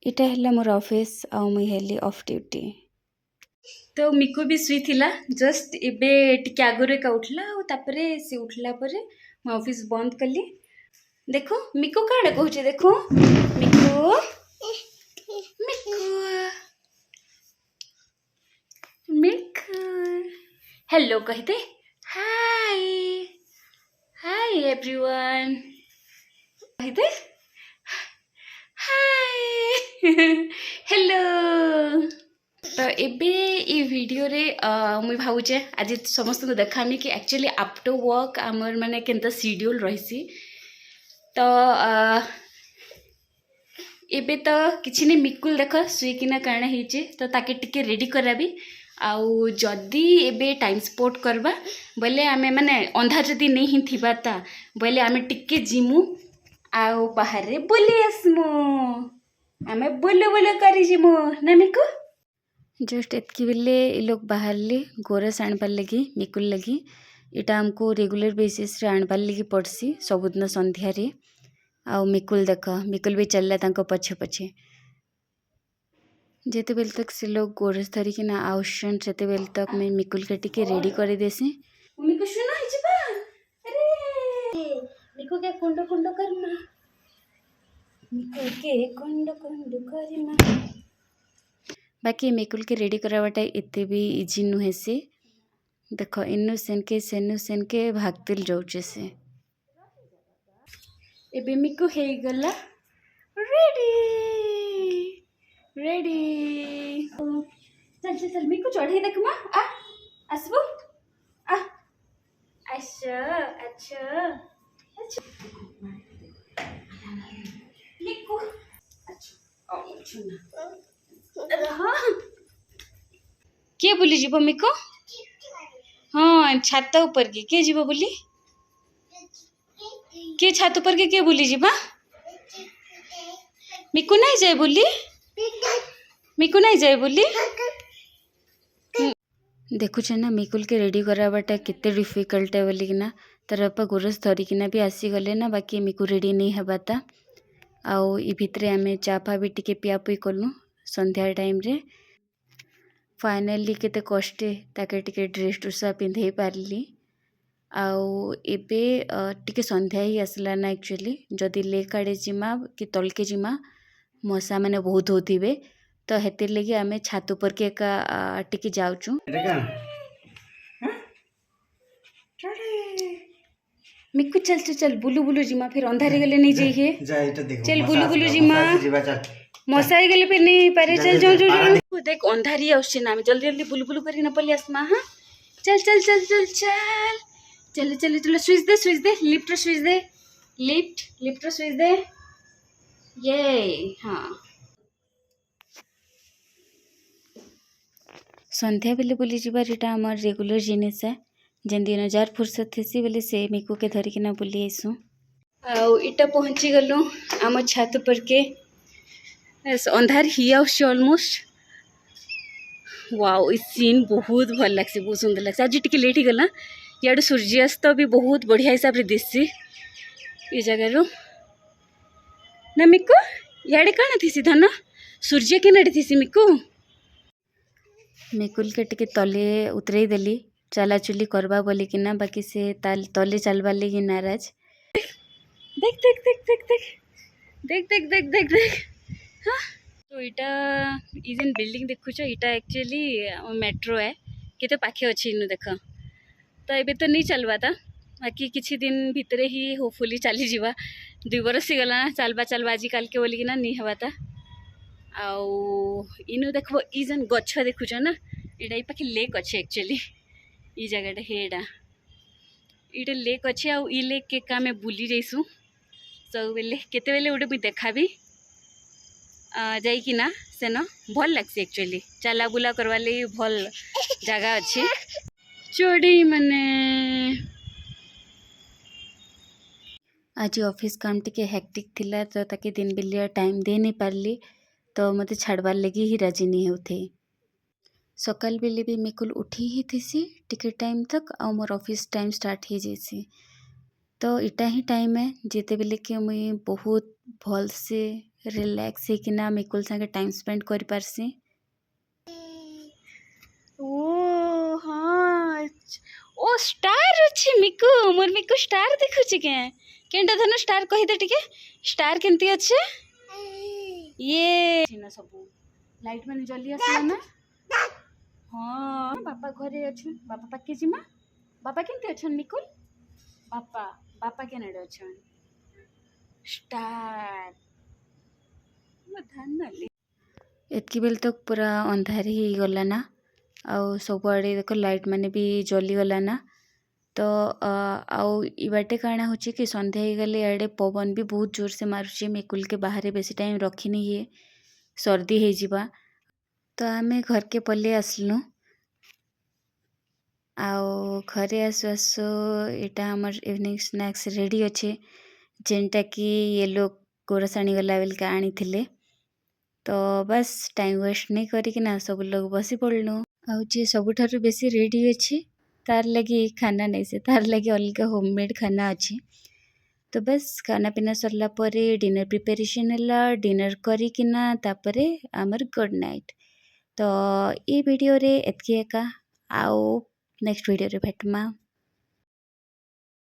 इटा है मोर ऑफिस आउ मुई हेली ऑफ ड्यूटी। तो मिकु भी सुई थिला जस्ट एबे टिके आगरे का उठला और तापरे से उठला परे मैं ऑफिस बंद कली। देखो मिकु काडे कहूचे देखो मिकु मिकु मिकु हेलो कहते हाय हाय एवरीवन कहते हाय हेलो। तो एबे ये वीडियो रे मुई भावुचे आज समस्त को देखामी कि एक्चुअली आफ्टर वर्क आमर माने केनता शेड्यूल रहिसी। तो एबे तो किछि ने मिकुल देख सुईकिना काना हिचे तो ताके टिके रेडी कराबी आउ जदी एबे टाइम स्पोर्ट करबा बोले आमे माने अंधा जदी नहीं ही थिबा ता बोले आमे टिके जिमु आउ बाहर रे बोली आसमु आमे बोले बोले करी जिमु ना मिकु। जस्ट एतकी बेले ये लोग बाहर ले गोरस आनबार लगी मिकुल लगी इटा हमको रेगुलर बेसिस रे आनबार लगी पड़सी सबुदिन संध्या रे। आउ मिकुल देख मिकुल भी चलला तांको पछे पछे जेते बेल तक से लोग गोरस धरी कि ना आउसन सेते बेल तक मैं मिकुल के टिके रेडी करे देसी। मिकु सुना हिजबा अरे मिकु के कुंडो कुंडो करना मिकु के कुंडो कुंडो करना। बाकी मिकुल के रेडी करावाटा एते भी इजी नुहे से देखो इन्नु सेन के भागतिल जाउचे से। एबे मिकु हे गला रेडी रेडी चल चल चल मिकु चढ़े देख मा आ आसबो आ अच्छा अच्छा अच्छा मिकु अच्छा ओ छुना किए बुली जीव मिको हाँ छात ऊपर के जीव बुली के छात ऊपर के बुली जीवा मिकु नहीं जाए बुली मिकु नहीं जाए बुली। देखुछ ना मिकुल के रेडी करावाटा केते डिफिकल्ट है बोली ना तार बापा गोरस धरिकिना भी आसी गले ना बाकी मिकु रेडी नहीं हबाता आउ इ भितरे आमे चा फा भी टिके पिया पुई कलु संध्या टाइम रे। फाइनली केते कष्टे ताके टिके ड्रेस टुसा पिंधे पारली आउ एबे टिके संध्या ही आसला ना एक्चुअली जदि लेक आड़े जिमा कि तलके जिमा मशा माने बहुत होथिबे तो हेतिर लगी आमे छात ऊपर के का टिके जाउचु। मिकु चल चल चल बुलु बुलु जिमा फिर अंधारे गले नहीं जाइए चल बुलु बुलु जिमा मशा ही गले फिर नहीं पारे चल जाओ जाओ देख अंधारी आउछ ना जल्दी जल्दी बुलु बुलु करी ना पली आसमा हाँ चल चल चल चल चल चल चल चल स्विच दे लिफ्ट स्विच दे लिफ्ट स्विच दे ये हाँ संध्या बेले बुली जीवार इटा आमर रेगुलर जिनिस है जेन दिन हजार फुर्सत थी बोले से मिकु के धरिकिना बुली आसु आउ इटा पहुँची गलु आम छात पर के अंधार ही आउछ ऑलमोस्ट वाओ इस सीन बहुत भल लगसी बहुत सुंदर लगसी आज टिके लेट ही गला यार सूर्यास्त भी बहुत बढ़िया हिसाब से दिससी ये जगह रो ना मिकु याडे काना थी धान सूर्य के नड़ी थी मिकु मिकुल के टिके तले उतरे देली चला चुली करबा बोली कि ना बाकी से तले चलबार लगी नाराज देख देख देख देख देख देख देख देख देख हाँ तो इटा इजन बिल्डिंग देखुच इटा एक्चुअली मेट्रो है केते पाखे अच्छी इनु देख तो एबे तो नहीं चलवा था बाकी किछि दिन भितरे ही होपफुली चली जीवा 2 बरस ही गला चलबा चलबा आज काल के बोली कि ना नहीं हवा था आउ इनु देखो इजन गछ देखुच ना इटा पाखे लेक अच्छे एक्चुअली ई जगह हेडा इटा लेक अच्छे आउ ई लेक के का में बुली जाइसु सब बेले केते बेले उडे मुई देखाबी जाइकिना सेन भल लगसी एक्चुअली चला बुला करवा ले भल जगह अच्छे चोड़ी माने आज ऑफिस काम टिके हेक्टिक थिला तो ताके दिन बेलिया टाइम दे नहीं पारली तो मते छाड़बार लगी ही राजी नहीं होते सकाल बेले भी मिकुल उठी ही थी टिके टाइम तक आ मोर ऑफिस टाइम स्टार्ट हो जाइए तो इटा ही टाइम है जिते बेले कि मुई बहुत भल से रिलैक्स होकिना मिकुल संगे टाइम स्पेंड कर पारसी। ओ हाँ ओ स्टार अच्छे मिकु मोर मिकु स्टार देखुची केनटा धनु स्टार कहि दे टिके स्टार केंती अच्छे ये ना सब लाइट माने जल्दी आसला ना। हाँ बापा घरे अच्छन बापा पाके जिमा बापा केंती अच्छन मिकुल बापा बापा केनेडे अच्छन स्टार एतकी बेल तक पूरा अंधार ही गला ना आउ सबुआड़े देख लाइट माने भी जली गला ना। तो आउ इबाटे काଣା होची कि संध्या ही गले आड़े पवन भी बहुत जोर से मारुची मिकुल के बाहर बेसी टाइम रखी नहीं है सर्दी हो जिबा। तो आमे घर के पल्ले आसलु आउ घरे आसु आसु एटा हमर इवनिंग स्नैक्स रेडी अच्छे जेनटा कि ये लोग गोरसाणी गला बेल के आनी थिले। तो बस टाइम वेस्ट नहीं करिकिना सब लोग बसी पड़लु आउ जे सबुठारु बेसी रेडी अच्छे तार लगी खाना नहीं से तार लगी अलग होममेड खाना अच्छे। तो बस खाना पीना सरला परे डिनर प्रिपरेशन है डिनर करिकिना तापरे आमर गुड नाइट। तो ये वीडियो रे एतकी एका आउ नेक्स्ट वीडियो रे भेटमा।